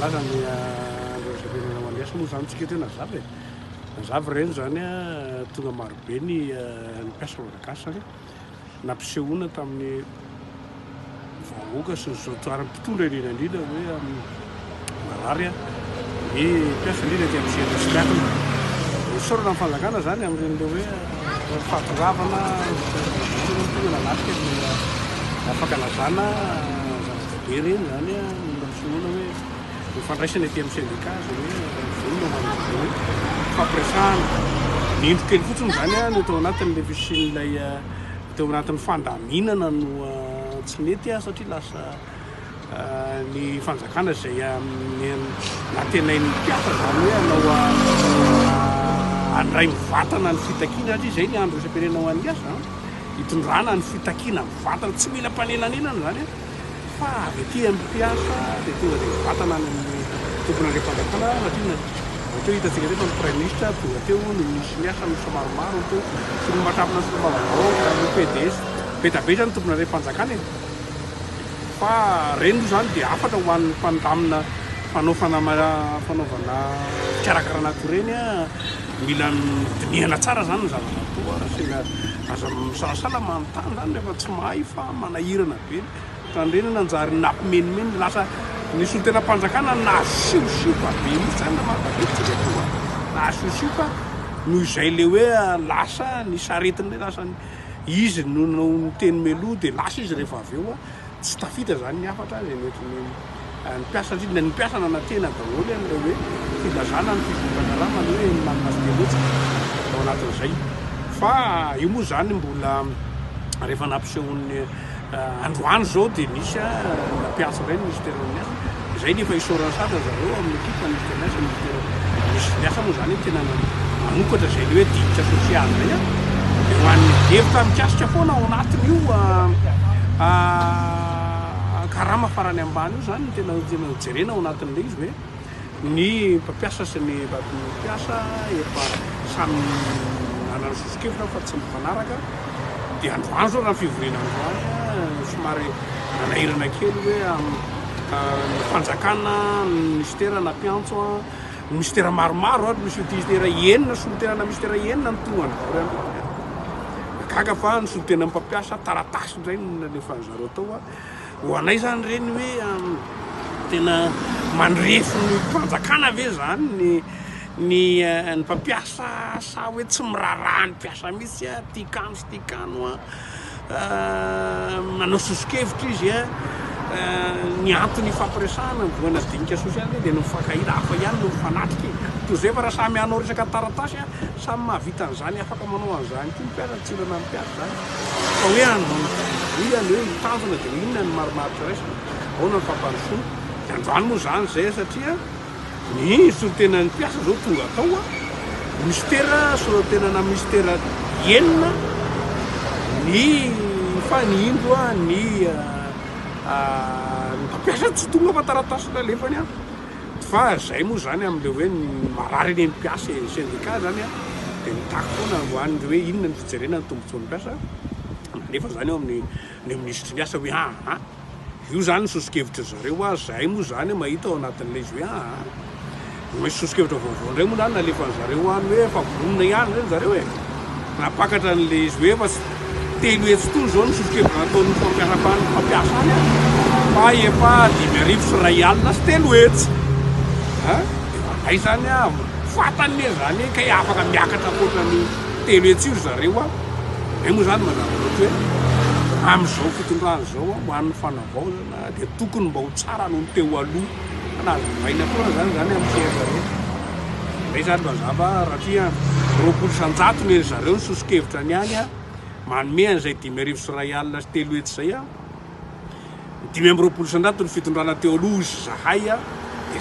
malaza ny resaka mandeha moa zany tsika tena zavy zavy reny zany tonga marobe ny mpiasa malagasy zany nampisehoana tamin'ny vahoaka sy ny zao toarany mpitondra ireny indrindra hoe marary ny mpiasa indrindra ty amin'ny sehatrasiakana sorana amin'ny fanjakana zany amin'ireny hoe fatoravana tonga lasika afaka lazana zavabe reny zany nampisehoana hoe fandraisana ty amin'ny syndicat zany hoe vonona hoe fampiresahana nindro kely fotsiny zany no tao anatin'le visin'ilay teo anatin'ny fandaminana no tsy mety satria lasa ny fanjakana zay natenain'ny mpiasa zany hoe anao andray mivatana ny fitakiana satria zay ny andro isam-pirenena ho an'ny asa hitondrana ny fitakiana mivatana tsy mila mpanenanenana zany fa avy aty amin'ny mpiasa dia tonga dia mivatana ny tompona le fanjakana satria teo hitantsika teo fa ny prime ministre tonga teo ny misy miasa miisa maromaro teo sy ny matrapina sy nymbavavao ny PDS betabe zany tompona le fanjakana e fa reny moa zany dia afatra ho an'ny mpandamina fanaovana fikarakarana ato reny mila dinihana tsara zany ny zava-matoa sy aza misalasala manontany zany rehefa tsy mahay fa manahirana be tandreny nanjary nampimenimeny lasa nisy olo tena mpanjakana nahasiosipa be mihitsy zany namatsika nahasiosipa noho izay le hoe lasa ny saretiny lasa izy no niteny meloa dia lasa izy rehefa avy eo tsy tafita zany ny afatra zay mety ny mpiasa indrindra ny mpiasa nanantena daholo an'ilay hoe filazana ny fivoakanarama ny hoe mamasitelotsy ao anatin'izay fa io moa zany mbola rehefa nampisehoan'ny androany zao dia nisy mpiasa ireny ministeran'ny asa izay nefa isorana satra zareo amin'ny ekipa ministerny asa misy miasa moa zany tena manokatra zay le hoe dikitra sosialy zay dia ho an'ny devitra mikasika foana ao anatin'io karama farany ambany io zany tena jerena ao anatin'le izy hoe ny mpampiasa sy ny mpiasa efa samy anany sosikevitra fa tsy mifanaraka dia androany zao raha fivorena androany somary nanahirana kely hoe ny fanjakana ny ministera nampiantso ministera maromaro misy ministera enina solontenana ministera enina ny tonga gaga fa ny solotena mpampiasa taratasy zay nalefa zareo tao ho anay zany reny hoe tena mandrefo ny mpanjakana ve zany ny mpampiasa sa hoe tsy miraraha ny mpiasa mihitsy tikano sy tikano manao sosikevitra izy ny antony fampiresahana voana dinika sosialy dia nofakahila hafa ihany no mifanatriky toy zay fa raha samy anao resaka taratasy samy mahavita an'izany afaka manao an'izany koa mpiasa tsirana mpiasa zany fa hoe iany hoe mitanjona dia inona ny maromaritra raisina aona ny fampanosoana dia androany moa zany zay satria ny solotena ny mpiasa zao tonga atao ministera solotena ministera enina ny fanindro ny mpampiasa tsy tonga fa taratasy lalefany fa zay moa zany amin'le hoe marary eny mpiasa syndicat zany dia mitako foana ho an'le hoe inona ny fijerena ny tombontsoan'ny mpiasa nefa zany eo amin'ny ministry ny asa hoe io zany ny sosikevitra zareo zay moa zany mahita ao anatin'le izy hoe misy sosikevitra vaovao ndray moa zany nalefan'zareo any hoe fa vonona ihany reny zareo napakatra n'le izy hoe fa telo hetsy tony zao ny sosikevitra nataon'ny fampiasa any fa efa 5,000 sy 1 alina sy 3 hetsy ay zany fatany zany ka afaka miakatra koatra ny 3 hetsy io zareo zay moa zany mazava loatra hoe amin'izao fitondrana zao ho an'ny fanavao zany dia tokony mba ho tsara noho ny teo aloha anazovaina foana zany amin'ny fiainjareo zay zany mazava rahatria 20,000 ny zareo ny sosikevitra ny any manome an'izay 5,000 sy 1 alina sy 3 hetsy zay 5,000 ny fitondrana teo aloha izy zahay dia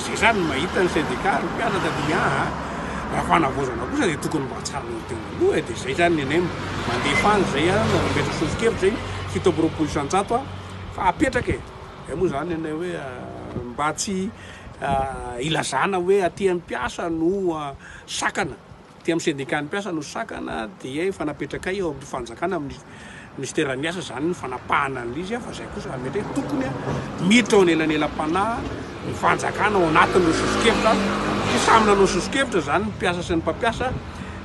zay zany mahita ny syndicat ny mpiasa tadia raha fanavozana kosa dia tokony mba tsara noho teo aloha dia zay zany nenay mandefa any zay metra sosikevitra zay 7,000 fa apetraka zay moa zany nenay hoe mba tsy ilazana hoe aty amin'ny mpiasa no sakana aty amin'ny syndicat ny mpiasa no sakana dia efa napetraka eo amin'ny fanjakana amin'ny ministeran'ny asa zany ny fanapahana an'izy fa zay kosa mety hoe tokony miditra ao anelanelam-panahy ny fanjakana ao anatin'ireo sosokevitra sy samy nanao sosokevitra zany ny mpiasa sy ny mpampiasa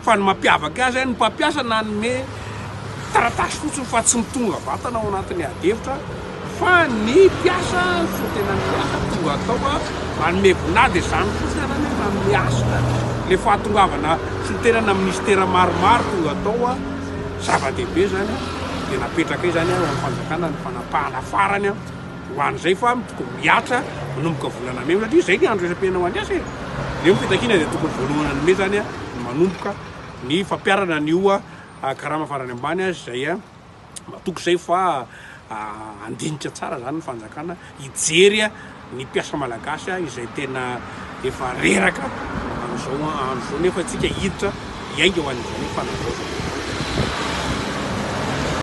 fa ny mampiavaka azy ny mpampiasa nanome taratasy fotsiny fa tsy mitonga vatana ao anatin'ny adevitra fa ny mpiasa so tena ny piasa tonga atao manome vonady zany fotsiny arany manome asa le fahatongavana sotenana ministera maromaro tonga atao zava-dehibe zany dia napetraka io zany amin'ny fanjakana ny fanapahana farany ho an'izay fa tokony miatra manomboka volana May satria zay ny andro isam-piainana ho an'ny asa le fitakiana dia tokony voalohana ny May zany manomboka ny fampiarana ny io karama farany ambany zay matoko zay fa andinitra tsara zany ny fanjakana hijery ny mpiasa malagasy izay tena efa reraka amin'izao andro zao nefa tsika hiditra hiainga ho an'izany fanavaozana